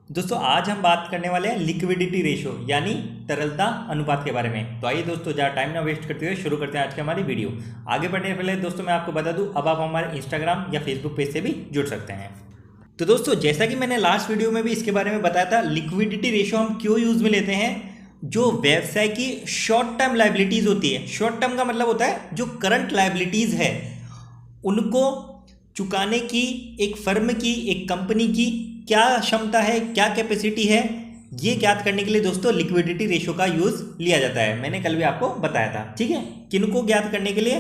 दोस्तों आज हम बात करने वाले हैं लिक्विडिटी रेशो यानी तरलता अनुपात के बारे में। तो आइए दोस्तों ज़्यादा टाइम ना वेस्ट करते हुए शुरू करते हैं आज की हमारी वीडियो। आगे बढ़ने से पहले दोस्तों मैं आपको बता दूं, अब आप हमारे इंस्टाग्राम या फेसबुक पेज से भी जुड़ सकते हैं। तो दोस्तों जैसा कि मैंने लास्ट वीडियो में भी इसके बारे में बताया था, लिक्विडिटी रेशो हम क्यों यूज़ में लेते हैं। जो व्यवसाय की शॉर्ट टर्म लाइबिलिटीज़ होती है, शॉर्ट टर्म का मतलब होता है जो करंट लाइबिलिटीज़ है उनको चुकाने की एक फर्म की, एक कंपनी की क्या क्षमता है, क्या कैपेसिटी है, ये ज्ञात करने के लिए दोस्तों लिक्विडिटी रेशो का यूज़ लिया जाता है। मैंने कल भी आपको बताया था, ठीक है। किनको ज्ञात करने के लिए,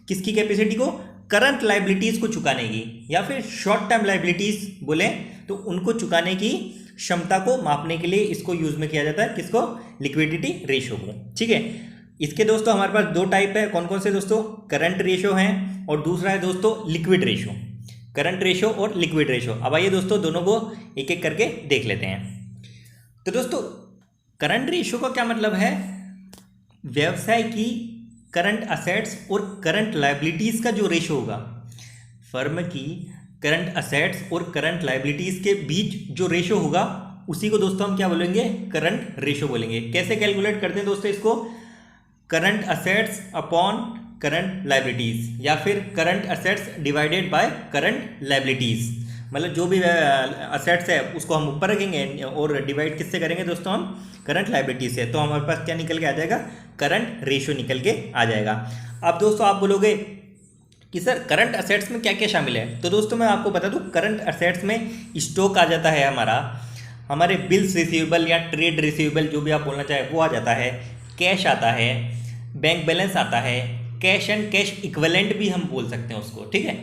किसकी कैपेसिटी को, करंट लाइबिलिटीज़ को चुकाने की, या फिर शॉर्ट टर्म लाइबिलिटीज़ बोले तो उनको चुकाने की क्षमता को मापने के लिए इसको यूज़ में किया जाता है। किसको? लिक्विडिटी रेशो को, ठीक है। इसके दोस्तों हमारे पास दो टाइप है। कौन कौन से दोस्तों? करंट रेशो हैं और दूसरा है दोस्तों लिक्विड रेशो। करंट रेशो और लिक्विड रेशो। अब आइए दोस्तों दोनों को एक एक करके देख लेते हैं। तो दोस्तों करंट रेशो का क्या मतलब है? व्यवसाय की करंट असेट्स और करंट लायबिलिटीज़ का जो रेशो होगा, फर्म की करंट असेट्स और करंट लायबिलिटीज़ के बीच जो रेशो होगा उसी को दोस्तों हम क्या बोलेंगे? करंट रेशो बोलेंगे। कैसे कैलकुलेट करते हैं दोस्तों इसको? Current assets upon current liabilities या फिर current assets divided by current liabilities. मतलब जो भी असेट्स है उसको हम ऊपर रखेंगे और डिवाइड किससे करेंगे दोस्तों? हम करंट लाइबिलिटीज से। तो हमारे पास क्या निकल के आ जाएगा? करंट रेशो निकल के आ जाएगा। अब दोस्तों आप बोलोगे कि सर करंट असेट्स में क्या क्या शामिल है। तो दोस्तों मैं आपको बता दूं, करंट असेट्स में स्टॉक आ जाता है, हमारे बिल्स रिसीवेबल या ट्रेड रिसीवेबल जो भी आप बोलना चाहे वो आ जाता है, कैश आता है, बैंक बैलेंस आता है, कैश एंड कैश इक्विवेलेंट भी हम बोल सकते हैं उसको, ठीक है।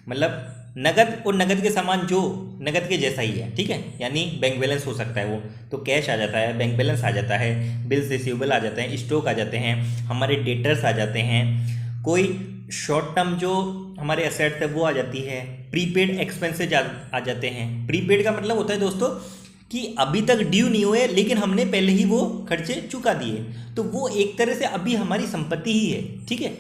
मतलब नगद और नगद के समान जो नगद के जैसा ही है, ठीक है। यानी बैंक बैलेंस हो सकता है वो, तो कैश आ जाता है, बैंक बैलेंस आ जाता है, बिल्स रिसीवेबल आ जाते हैं, स्टॉक आ जाते हैं, हमारे डेटर्स आ जाते हैं, कोई शॉर्ट टर्म जो हमारे एसेट्स है वो आ जाती है, प्रीपेड एक्सपेंसेज आ जाते हैं। प्रीपेड का मतलब होता है दोस्तों कि अभी तक ड्यू नहीं हुए लेकिन हमने पहले ही वो खर्चे चुका दिए, तो वो एक तरह से अभी हमारी संपत्ति ही है, ठीक है।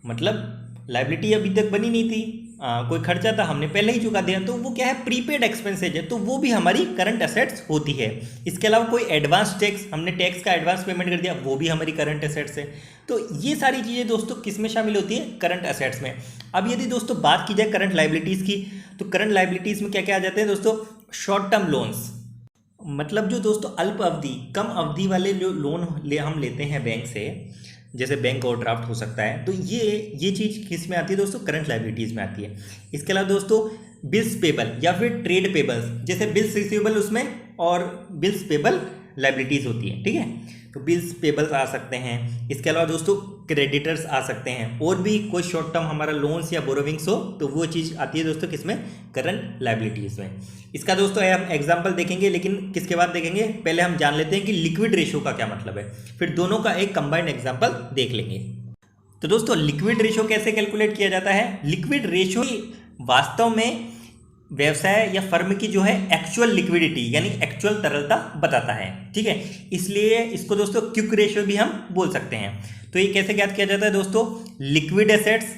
मतलब लायबिलिटी अभी तक बनी नहीं थी, कोई खर्चा था हमने पहले ही चुका दिया, तो वो क्या है? प्रीपेड एक्सपेंसेज है, तो वो भी हमारी करंट असेट्स होती है। इसके अलावा कोई एडवांस टैक्स, हमने टैक्स का एडवांस पेमेंट कर दिया, वो भी हमारी करंट असेट्स है। तो ये सारी चीज़ें दोस्तों किस में शामिल होती है? करंट असेट्स में। अब यदि दोस्तों बात की जाए करंट लाइबिलिटीज़ की, तो करंट लाइबिलिटीज़ में क्या क्या आ जाते हैं दोस्तों? शॉर्ट टर्म लोन्स, मतलब जो दोस्तों अल्प अवधि, कम अवधि वाले जो लोन हम लेते हैं बैंक से, जैसे बैंक ओवरड्राफ्ट हो सकता है, तो ये चीज़ किस में आती है दोस्तों? करंट लाइबिलिटीज़ में आती है। इसके अलावा दोस्तों बिल्स पेबल या फिर ट्रेड पेबल्स, जैसे बिल्स रिसीवेबल उसमें और बिल्स पेबल लाइबिलिटीज़ होती है, ठीक है। तो बिल्स पेबल्स आ सकते हैं। इसके अलावा दोस्तों क्रेडिटर्स आ सकते हैं, और भी कोई शॉर्ट टर्म हमारा लोन्स या बोरोविंग्स हो तो वो चीज़ आती है दोस्तों किसमें? करंट लाइबिलिटीज़ में। इसका दोस्तों हम एग्जांपल देखेंगे, लेकिन किसके बाद देखेंगे? पहले हम जान लेते हैं कि लिक्विड रेशो का क्या मतलब है, फिर दोनों का एक कंबाइंड एग्जांपल देख लेंगे। तो दोस्तों लिक्विड रेशो कैसे कैलकुलेट किया जाता है? लिक्विड रेशो वास्तव में व्यवसाय या फर्म की जो है एक्चुअल लिक्विडिटी यानी एक्चुअल तरलता बताता है, ठीक है। इसलिए इसको दोस्तों क्विक रेशो भी हम बोल सकते हैं। तो ये कैसे ज्ञात किया जाता है दोस्तों? Liquid assets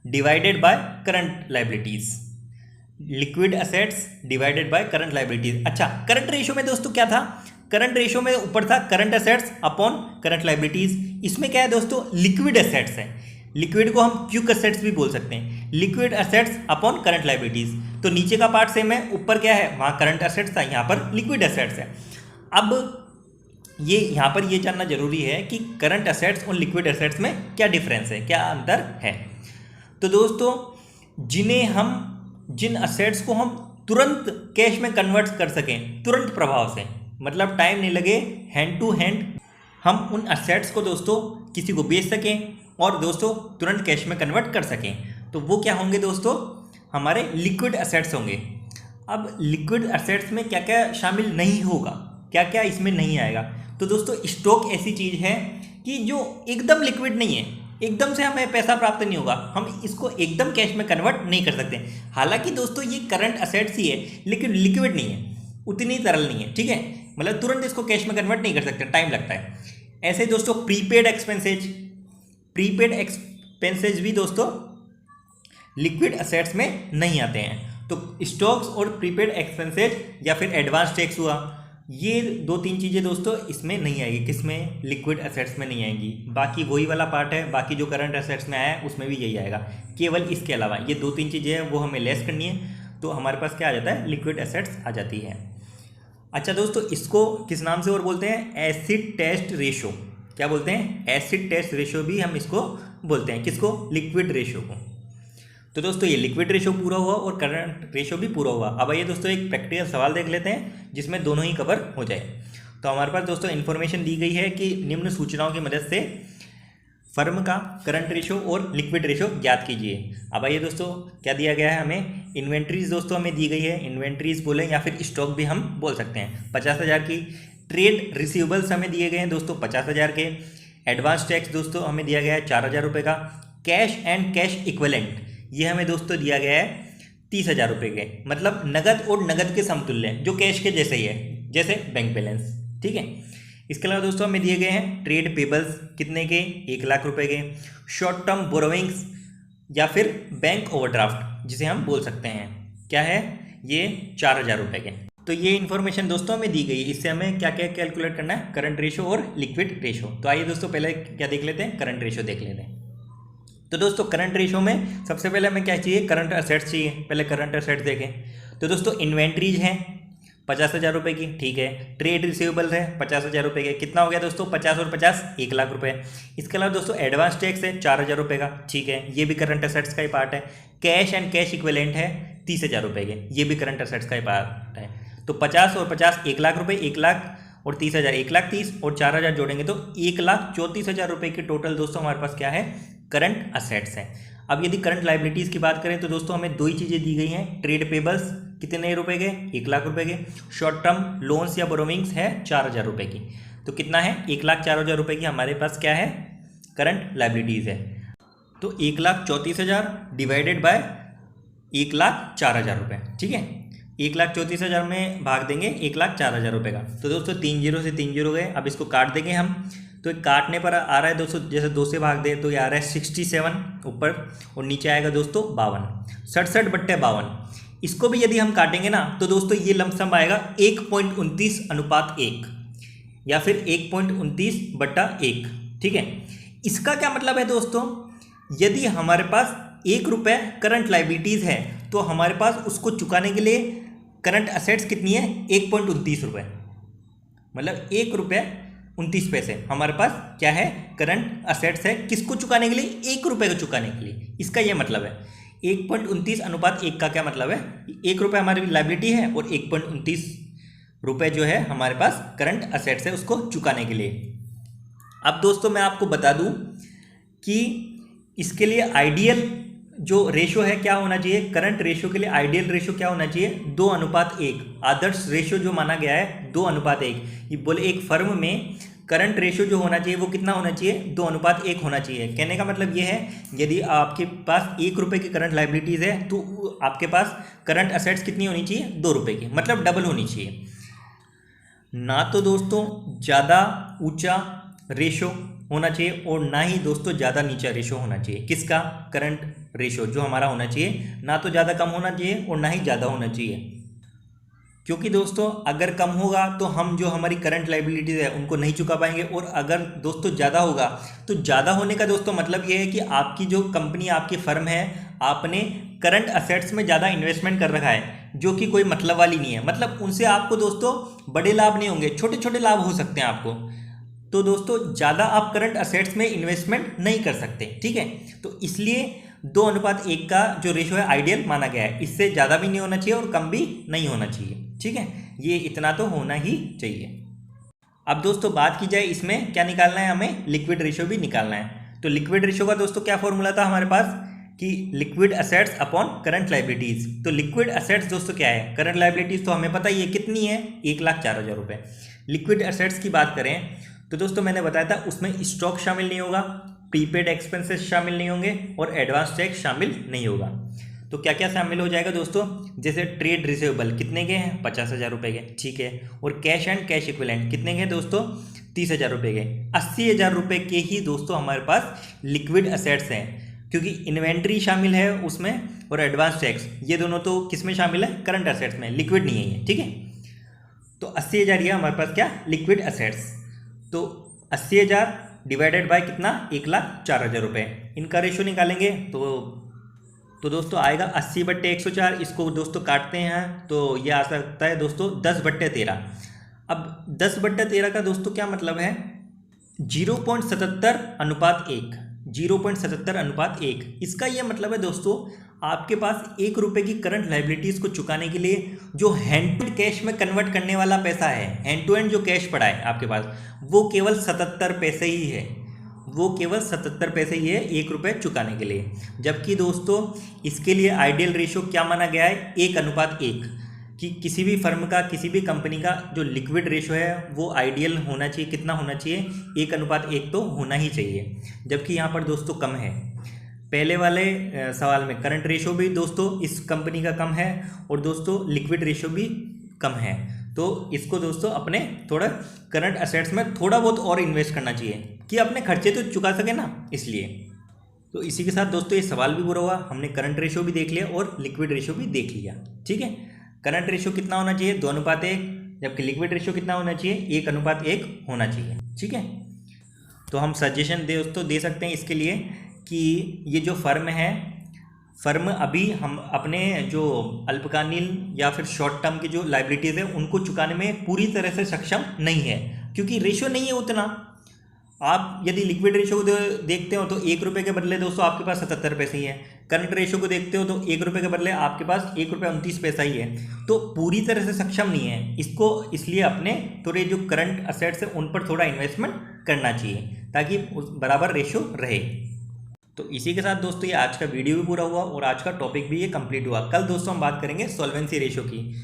divided by current liabilities, liquid assets divided by current liabilities. अच्छा, करंट रेशो में दोस्तों क्या था? करंट रेशो में ऊपर था current assets upon current liabilities. इसमें क्या है दोस्तों? लिक्विड एसेट्स है। लिक्विड को हम क्विक एसेट्स भी बोल सकते हैं, liquid assets upon current liabilities. तो नीचे का पार्ट सेम है, ऊपर क्या है? वहाँ करंट एसेट्स था, यहाँ पर लिक्विड एसेट्स है। अब ये यहाँ पर ये जानना जरूरी है कि करंट एसेट्स और लिक्विड एसेट्स में क्या डिफरेंस है, क्या अंतर है। तो दोस्तों जिन असेट्स को हम तुरंत कैश में कन्वर्ट कर सकें, तुरंत प्रभाव से, मतलब टाइम नहीं लगे, हैंड टू हैंड हम उन असेट्स को दोस्तों किसी को बेच सकें और दोस्तों तुरंत कैश में कन्वर्ट कर सकें, तो वो क्या होंगे दोस्तों? हमारे लिक्विड एसेट्स होंगे। अब लिक्विड एसेट्स में क्या क्या शामिल नहीं होगा, क्या क्या इसमें नहीं आएगा? तो दोस्तों स्टॉक ऐसी चीज़ है कि जो एकदम लिक्विड नहीं है, एकदम से हमें पैसा प्राप्त नहीं होगा, हम इसको एकदम कैश में कन्वर्ट नहीं कर सकते। हालांकि दोस्तों ये करंट असेट्स ही है लेकिन लिक्विड नहीं है, उतनी तरल नहीं है, ठीक है। मतलब तुरंत इसको कैश में कन्वर्ट नहीं कर सकते, टाइम लगता है। ऐसे दोस्तों प्रीपेड एक्सपेंसेज भी दोस्तों लिक्विड असेट्स में नहीं आते हैं। तो स्टॉक्स और प्रीपेड एक्सपेंसेज या फिर एडवांस टैक्स हुआ, ये 2-3 चीज़ें दोस्तों इसमें नहीं आएगी। किसमें? लिक्विड एसेट्स में नहीं आएंगी। बाकी वही वाला पार्ट है, बाकी जो करंट एसेट्स में आया है उसमें भी यही आएगा। केवल इसके अलावा ये 2-3 चीज़ें हैं वो हमें लेस करनी है, तो हमारे पास क्या आ जाता है? लिक्विड एसेट्स आ जाती है। अच्छा दोस्तों, इसको किस नाम से और बोलते हैं? Acid test ratio. क्या बोलते हैं? एसिड टेस्ट रेशो भी हम इसको बोलते हैं। किसको? लिक्विड रेशो को। तो दोस्तों ये लिक्विड रेशो पूरा हुआ और करंट रेशो भी पूरा हुआ। अब आइए दोस्तों एक प्रैक्टिकल सवाल देख लेते हैं जिसमें दोनों ही कवर हो जाए। तो हमारे पास दोस्तों इन्फॉर्मेशन दी गई है कि निम्न सूचनाओं की मदद से फर्म का करंट रेशो और लिक्विड रेशो ज्ञात कीजिए। अब आइए दोस्तों क्या दिया गया है हमें? इन्वेंट्रीज दोस्तों हमें दी गई है। इन्वेंट्रीज बोलें या फिर स्टॉक भी हम बोल सकते हैं। 50,000 की। ट्रेड रिसीवेबल्स हमें दिए गए हैं दोस्तों 50,000 के। एडवांस टैक्स दोस्तों हमें दिया गया है 4,000 रुपये का। कैश एंड कैश इक्विवेलेंट ये हमें दोस्तों दिया गया है 30,000 रुपये के, मतलब नगद और नगद के समतुल्य, जो कैश के जैसे ही है, जैसे बैंक बैलेंस। ठीक है। इसके अलावा दोस्तों हमें दिए गए हैं ट्रेड पेबल्स कितने के? 1,00,000 रुपये के। शॉर्ट टर्म बोरोविंग्स या फिर बैंक ओवरड्राफ्ट जिसे हम बोल सकते हैं, क्या है? ये 4,000 रुपये के। तो ये इन्फॉर्मेशन दोस्तों हमें दी गई है। इससे हमें क्या क्या कैलकुलेट करना है? करंट रेशो और लिक्विड रेशो। तो आइए दोस्तों पहले क्या देख लेते हैं? करंट रेशो देख लेते हैं। तो दोस्तों करंट रेशो में सबसे पहले हमें क्या चाहिए? करंट असेट्स चाहिए। पहले करंट असेट्स देखें तो दोस्तों इन्वेंट्रीज हैं 50,000 रुपये की। ठीक है। ट्रेड रिसीवेबल्स है 50,000 रुपये के। कितना हो गया दोस्तों? 50 और 50 1,00,000 रुपये। इसके अलावा दोस्तों एडवांस टैक्स है 4,000 रुपये का। ठीक है, ये भी करंट असेट्स का ही पार्ट है। कैश एंड कैश इक्विवेलेंट है 30,000 रुपये के, ये भी करंट असेट्स का ही पार्ट है। तो 50 और 50 1,00,000 रुपये, 1,00,000 और 30,000 1,30,000 और 4,000 जोड़ेंगे तो 1,34,000 रुपये के टोटल दोस्तों हमारे पास क्या है? करंट असेट्स है। अब यदि करंट लाइबिलिटीज़ की बात करें तो दोस्तों हमें दो ही चीज़ें दी गई हैं। ट्रेड पेबल्स कितने रुपए के? 1,00,000 रुपये के। शॉर्ट टर्म लोन्स या बोरोविंग्स है 4,000 रुपये की। तो कितना है? 1,04,000 रुपये की हमारे पास क्या है? करंट लाइबिलिटीज़ है। तो 1,34,000 डिवाइडेड बाय 1,04,000 रुपये। ठीक है, 1,34,000 में भाग देंगे 1,04,000 रुपये का। तो दोस्तों 3 जीरो से 3 जीरो गए। अब इसको काट देंगे हम, तो काटने पर आ रहा है दोस्तों, जैसे 2 से भाग दे तो ये आ रहा है 67 ऊपर, और नीचे आएगा दोस्तों 52, 67/52। इसको भी यदि हम काटेंगे ना तो दोस्तों ये लमसम आएगा 1.29:1 या फिर 1.29/1। ठीक है। इसका क्या मतलब है दोस्तों? यदि हमारे पास 1 रुपये करंट लाइबिलिटीज़ है तो हमारे पास उसको चुकाने के लिए करंट असेट्स कितनी है? 1.29 रुपये, मतलब 1 रुपये 29 पैसे हमारे पास क्या है? करंट असेट्स है। किसको चुकाने के लिए? 1 रुपये को चुकाने के लिए। इसका यह मतलब है 1.29:1 का क्या मतलब है? 1 रुपये हमारी लाइबिलिटी है और 1.29 रुपये जो है हमारे पास करंट असेट्स है उसको चुकाने के लिए। अब दोस्तों मैं आपको बता दूं कि इसके लिए आइडियल जो रेशो है क्या होना चाहिए? करंट रेशो के लिए आइडियल रेशो क्या होना चाहिए? 2:1। आदर्श रेशो जो माना गया है 2:1। ये बोले एक फर्म में करंट रेशो जो होना चाहिए वो कितना होना चाहिए? 2:1 होना चाहिए। कहने का मतलब ये है यदि आपके पास 1 रुपये की करंट लाइबिलिटीज़ है तो आपके पास करंट असेट्स कितनी होनी चाहिए? 2 रुपये की, मतलब डबल होनी चाहिए। ना तो दोस्तों ज़्यादा ऊंचा रेशो होना चाहिए और ना ही दोस्तों ज़्यादा नीचा रेशो होना चाहिए। किसका? करंट रेशो जो हमारा होना चाहिए, ना तो ज़्यादा कम होना चाहिए और ना ही ज़्यादा होना चाहिए। क्योंकि दोस्तों अगर कम होगा तो हम जो हमारी करंट लाइबिलिटीज़ है उनको नहीं चुका पाएंगे, और अगर दोस्तों ज़्यादा होगा तो ज़्यादा होने का दोस्तों मतलब ये है कि आपकी जो कंपनी, आपकी फर्म है, आपने करंट असेट्स में ज़्यादा इन्वेस्टमेंट कर रखा है जो कि कोई मतलब वाली नहीं है। मतलब उनसे आपको दोस्तों बड़े लाभ नहीं होंगे, छोटे छोटे लाभ हो सकते हैं आपको। तो दोस्तों ज़्यादा आप करंट असेट्स में इन्वेस्टमेंट नहीं कर सकते। ठीक है, तो इसलिए 2:1 का जो रेशो है आइडियल माना गया है। इससे ज़्यादा भी नहीं होना चाहिए और कम भी नहीं होना चाहिए। ठीक है, ये इतना तो होना ही चाहिए। अब दोस्तों बात की जाए इसमें क्या निकालना है? हमें लिक्विड रेशो भी निकालना है। तो लिक्विड रेशो का दोस्तों क्या फॉर्मूला था हमारे पास कि liquid assets upon current liabilities. तो लिक्विड असेट्स दोस्तों क्या है? करंट लाइबिलिटीज़ तो हमें पता ही है कितनी है, 1,04,000 रुपये। लिक्विड असेट्स की बात करें तो दोस्तों मैंने बताया था उसमें स्टॉक शामिल नहीं होगा, प्रीपेड एक्सपेंसेस शामिल नहीं होंगे और एडवांस टैक्स शामिल नहीं होगा। तो क्या क्या शामिल हो जाएगा दोस्तों? जैसे ट्रेड रिसीवेबल कितने के हैं? 50,000 रुपये के। ठीक है, और कैश एंड कैश इक्विवेलेंट कितने के हैं दोस्तों? 30,000 रुपये के। 80,000 रुपये के ही दोस्तों हमारे पास लिक्विड असेट्स हैं, क्योंकि इन्वेंट्री शामिल है उसमें और एडवांस टैक्स, ये दोनों तो किस में शामिल है, करंट असेट्स में, लिक्विड नहीं है ये, ठीक है। तो 80,000 ये हमारे पास क्या, लिक्विड असेट्स। तो 80,000 डिवाइडेड बाय कितना, 1,04,000 रुपये, इनका रेशो निकालेंगे तो दोस्तों आएगा 80/104। इसको दोस्तों काटते हैं तो ये आ सकता है दोस्तों 10/13। अब 10/13 का दोस्तों क्या मतलब है, 0.77:1, 0.77:1। इसका ये मतलब है दोस्तों, आपके पास 1 रुपये की करंट लाइबिलिटीज़ को चुकाने के लिए जो हैंड टू हैंड कैश में कन्वर्ट करने वाला पैसा है, हैंड टू हैंड जो कैश पड़ा है आपके पास, वो केवल 77 पैसे ही है, वो केवल 77 पैसे ही है 1 रुपये चुकाने के लिए। जबकि दोस्तों इसके लिए आइडियल रेशो क्या माना गया है, 1:1, कि किसी भी फर्म का, किसी भी कंपनी का जो लिक्विड रेशो है वो आइडियल होना चाहिए, कितना होना चाहिए, 1:1 तो होना ही चाहिए। जबकि यहाँ पर दोस्तों कम है। पहले वाले सवाल में करंट रेशो भी दोस्तों इस कंपनी का कम है और दोस्तों लिक्विड रेशो भी कम है। तो इसको दोस्तों अपने थोड़ा करंट असेट्स में थोड़ा बहुत और इन्वेस्ट करना चाहिए कि अपने खर्चे तो चुका सके ना, इसलिए। तो इसी के साथ दोस्तों ये सवाल भी पूरा हुआ, हमने करंट रेशो भी देख लिया और लिक्विड रेशो भी देख लिया, ठीक है। करंट रेशो कितना होना चाहिए, 2:1, जबकि लिक्विड रेशो कितना होना चाहिए, 1:1 होना चाहिए, ठीक है। तो हम सजेशन दोस्तों दे सकते हैं इसके लिए कि ये जो फर्म है, फर्म अभी हम अपने जो अल्पकालीन या फिर शॉर्ट टर्म की जो लाइबिलिटीज़ है उनको चुकाने में पूरी तरह से सक्षम नहीं है, क्योंकि रेशो नहीं है उतना। आप यदि लिक्विड रेशो को देखते हो तो 1 रुपये के बदले दोस्तों आपके पास 77 पैसे ही है। करंट रेशो को देखते हो तो 1 रुपये के बदले आपके पास 1:29 पैसा ही है। तो पूरी तरह से सक्षम नहीं है इसको, इसलिए अपने थोड़े जो करंट असेट्स है उन पर थोड़ा इन्वेस्टमेंट करना चाहिए ताकि बराबर रेशो रहे। तो इसी के साथ दोस्तों ये आज का वीडियो भी पूरा हुआ और आज का टॉपिक भी ये कंप्लीट हुआ। कल दोस्तों हम बात करेंगे सॉल्वेंसी रेशो की।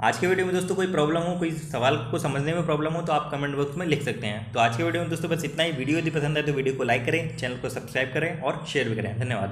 आज के वीडियो में दोस्तों कोई प्रॉब्लम हो, कोई सवाल को समझने में प्रॉब्लम हो तो आप कमेंट बॉक्स में लिख सकते हैं। तो आज के वीडियो में दोस्तों बस इतना ही। वीडियो यदि पसंद है तो वीडियो को लाइक करें, चैनल को सब्सक्राइब करें और शेयर भी करें। धन्यवाद।